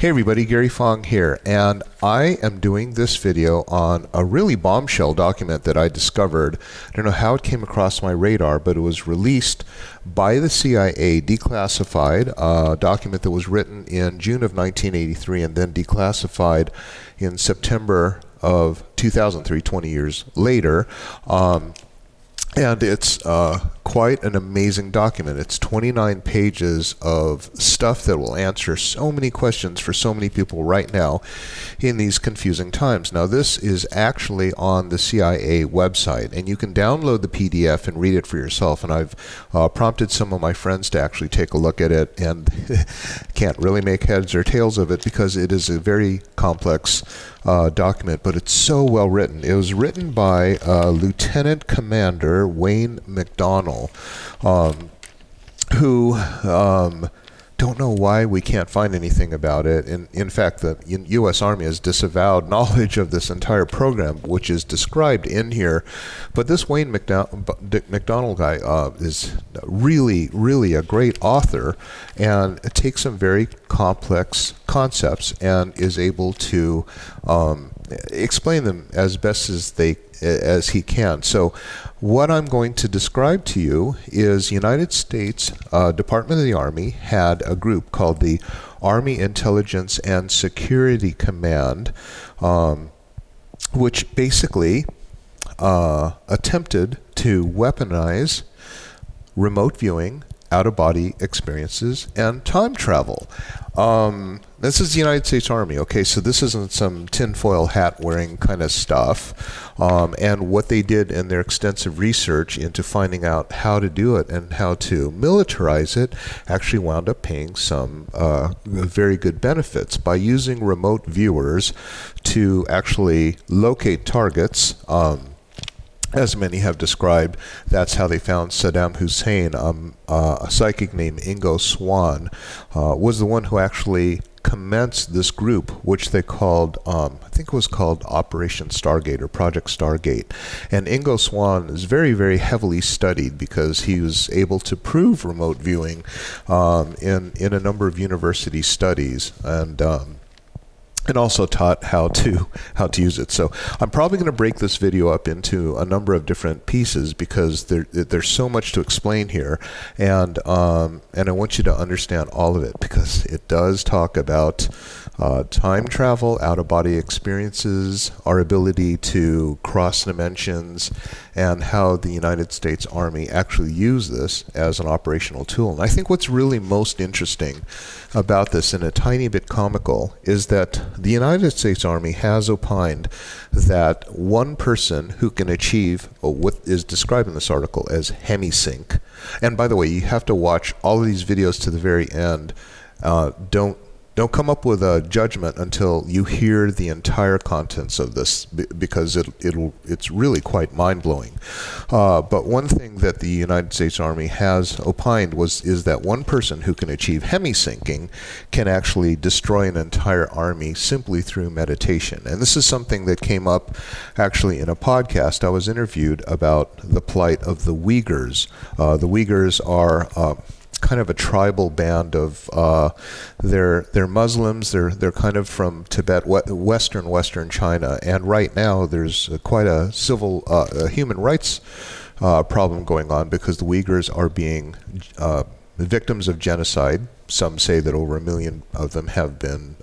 Hey everybody, Gary Fong here, and I am doing this video on a really bombshell document that I discovered. I don't know how it came across my radar, but it was released by the CIA, declassified, a document that was written in June of 1983 and then declassified in September of 2003, 20 years later. And it's quite an amazing document. It's 29 pages of stuff that will answer so many questions for so many people right now in these confusing times. Now, this is actually on the CIA website, and you can download the PDF and read it for yourself. And I've prompted some of my friends to actually take a look at it, and can't really make heads or tails of it because it is a very complex document, but it's so well written. It was written by Lieutenant Commander Wayne McDonnell, who don't know why we can't find anything about it. In fact, the U.S. Army has disavowed knowledge of this entire program, which is described in here. But this Wayne McDonnell guy is really a great author, and takes some very complex concepts and is able to explain them as best as he can. So what I'm going to describe to you is United States Department of the Army had a group called the Army Intelligence and Security Command, which basically attempted to weaponize remote viewing, out-of-body experiences, and time travel. This is the United States Army, okay? So this isn't some tinfoil hat wearing kind of stuff. And what they did in their extensive research into finding out how to do it and how to militarize it actually wound up paying some very good benefits by using remote viewers to actually locate targets. As many have described, that's how they found Saddam Hussein. A psychic named Ingo Swann was the one who actually commenced this group, which they called, I think it was called Operation Stargate or Project Stargate. And Ingo Swann is very heavily studied because he was able to prove remote viewing in a number of university studies, and also taught how to use it. So I'm probably going to break this video up into a number of different pieces because there's so much to explain here, and I want you to understand all of it because it does talk about time travel, out-of-body experiences, our ability to cross dimensions, and how the United States Army actually used this as an operational tool. And I think what's really most interesting about this, and a tiny bit comical, is that the United States Army has opined that one person who can achieve what is described in this article as hemisync, and by the way, you have to watch all of these videos to the very end. Don't come up with a judgment until you hear the entire contents of this, because it's really quite mind-blowing. But one thing that the United States Army has opined is that one person who can achieve hemisyncing can actually destroy an entire army simply through meditation. And this is something that came up actually in a podcast. I was interviewed about the plight of the Uyghurs. The Uyghurs are kind of a tribal band of they're Muslims. They're kind of from Tibet, western China, and right now there's quite a human rights problem going on because the Uyghurs are being victims of genocide. Some say that over 1 million of them have been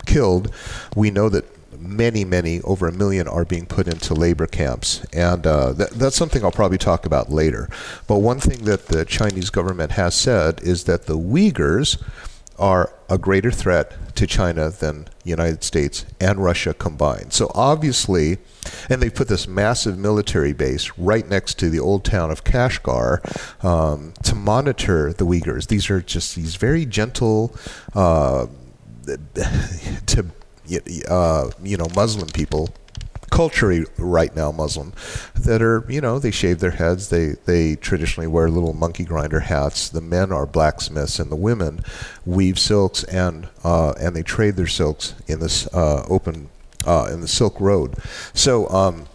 killed. We know that many, over 1 million are being put into labor camps. And that's something I'll probably talk about later. But one thing that the Chinese government has said is that the Uyghurs are a greater threat to China than the United States and Russia combined. So obviously, and they put this massive military base right next to the old town of Kashgar to monitor the Uyghurs. These are just these very gentle Muslim people, culturally right now Muslim, that are, they shave their heads, they traditionally wear little monkey grinder hats. The men are blacksmiths and the women weave silks, and they trade their silks in this in the Silk Road. So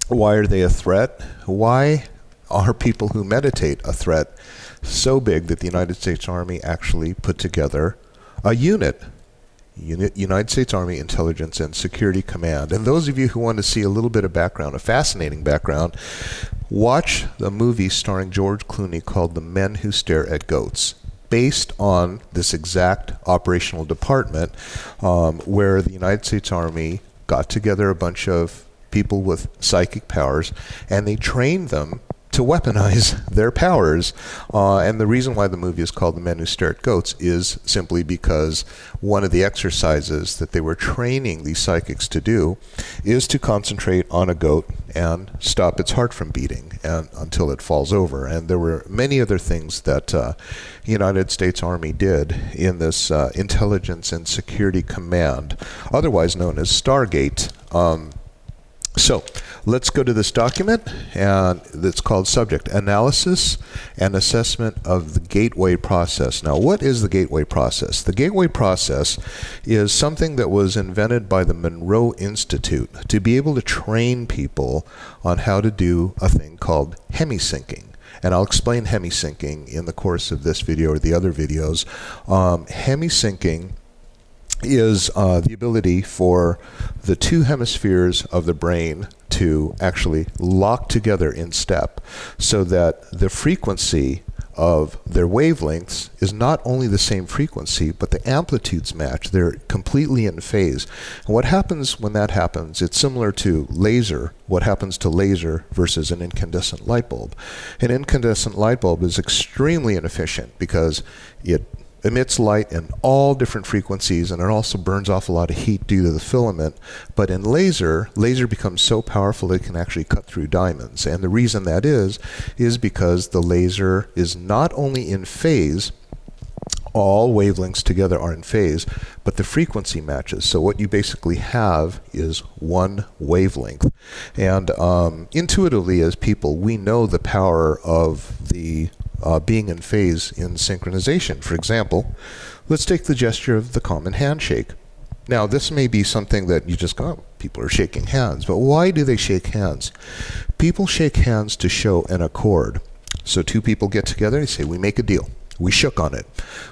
why are they a threat? Why are people who meditate a threat so big that the United States Army actually put together a unit United States Army Intelligence and Security Command. And those of you who want to see a little bit of background, a fascinating background, watch the movie starring George Clooney called The Men Who Stare at Goats, based on this exact operational department where the United States Army got together a bunch of people with psychic powers and they trained them to weaponize their powers. And the reason why the movie is called The Men Who Stare at Goats is simply because one of the exercises that they were training these psychics to do is to concentrate on a goat and stop its heart from beating and until it falls over. And there were many other things that United States Army did in this Intelligence and Security Command, otherwise known as Stargate. So let's go to this document, and it's called Subject Analysis and Assessment of the Gateway Process. Now, what is the gateway process? The gateway process is something that was invented by the Monroe Institute to be able to train people on how to do a thing called hemisyncing. And I'll explain hemisyncing in the course of this video or the other videos. Hemisyncing is the ability for the two hemispheres of the brain to actually lock together in step so that the frequency of their wavelengths is not only the same frequency, but the amplitudes match. They're completely in phase. And what happens when that happens, it's similar to laser. What happens to laser versus an incandescent light bulb? An incandescent light bulb is extremely inefficient because it emits light in all different frequencies, and it also burns off a lot of heat due to the filament. But in laser becomes so powerful that it can actually cut through diamonds. And the reason that is because the laser is not only in phase, all wavelengths together are in phase, but the frequency matches. So what you basically have is one wavelength. And intuitively, as people, we know the power of the being in phase in synchronization. For example, let's take the gesture of the common handshake. Now, this may be something that you just go, oh, people are shaking hands, but why do they shake hands? People shake hands to show an accord. So two people get together, they say, we make a deal. We shook on it.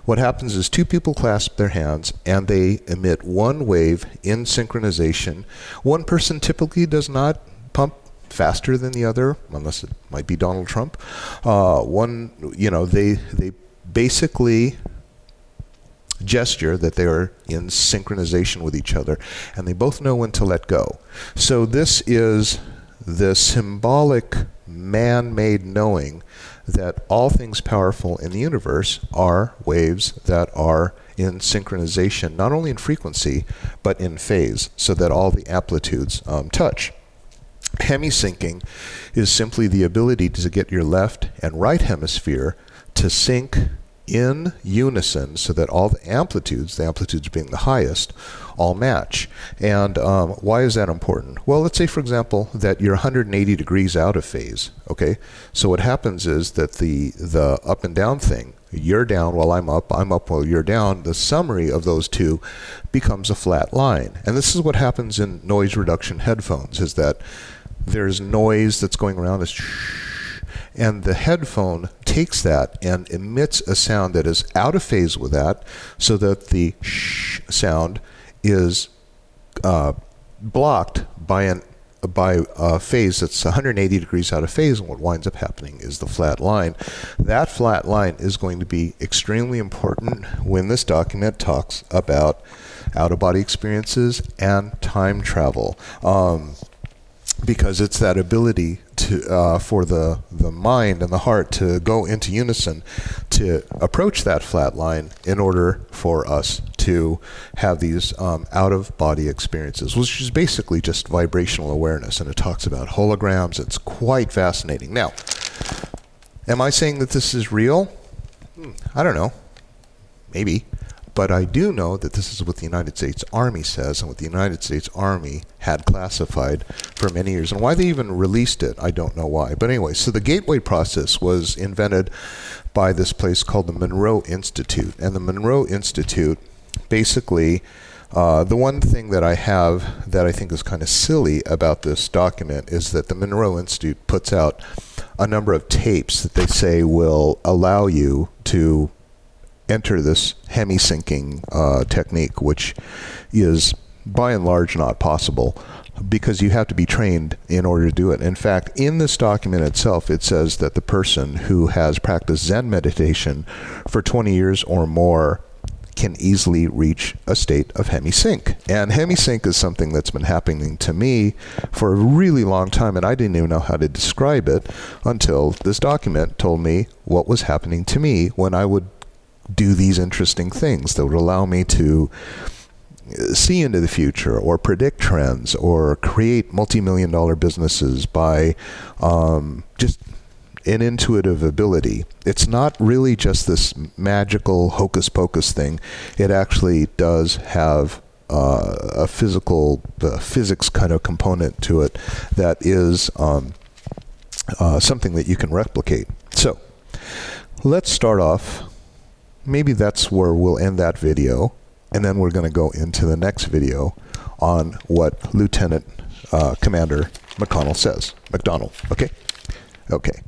What happens is two people clasp their hands and they emit one wave in synchronization. One person typically does not pump faster than the other, unless it might be Donald Trump. They basically gesture that they are in synchronization with each other, and they both know when to let go. So this is the symbolic man-made knowing that all things powerful in the universe are waves that are in synchronization, not only in frequency, but in phase, so that all the amplitudes touch. Hemisyncing is simply the ability to get your left and right hemisphere to sync in unison so that all the amplitudes being the highest, all match. And why is that important? Well, let's say, for example, that you're 180 degrees out of phase, okay? So what happens is that the up and down thing, you're down while I'm up while you're down, the summary of those two becomes a flat line. And this is what happens in noise reduction headphones, is that there's noise that's going around, and the headphone takes that and emits a sound that is out of phase with that, so that the sound is blocked by a phase that's 180 degrees out of phase, and what winds up happening is the flat line. That flat line is going to be extremely important when this document talks about out-of-body experiences and time travel. Because it's that ability to for the mind and the heart to go into unison to approach that flat line in order for us to have these out-of-body experiences, which is basically just vibrational awareness. And it talks about holograms. It's quite fascinating. Now, am I saying that this is real? I don't know. Maybe. But I do know that this is what the United States Army says, and what the United States Army had classified for many years. And why they even released it, I don't know why. But anyway, so the gateway process was invented by this place called the Monroe Institute. And the Monroe Institute, basically, the one thing that I have that I think is kind of silly about this document is that the Monroe Institute puts out a number of tapes that they say will allow you to enter this hemi-syncing technique, which is by and large not possible because you have to be trained in order to do it. In fact, in this document itself, it says that the person who has practiced Zen meditation for 20 years or more can easily reach a state of hemi-sync. And hemi-sync is something that's been happening to me for a really long time, and I didn't even know how to describe it until this document told me what was happening to me when I would do these interesting things that would allow me to see into the future or predict trends or create multi-million-dollar businesses by just an intuitive ability. It's not really just this magical hocus pocus thing. It actually does have a physics kind of component to it that is something that you can replicate. So let's start off. Maybe that's where we'll end that video, and then we're going to go into the next video on what Lieutenant Commander McDonald says. Okay? Okay.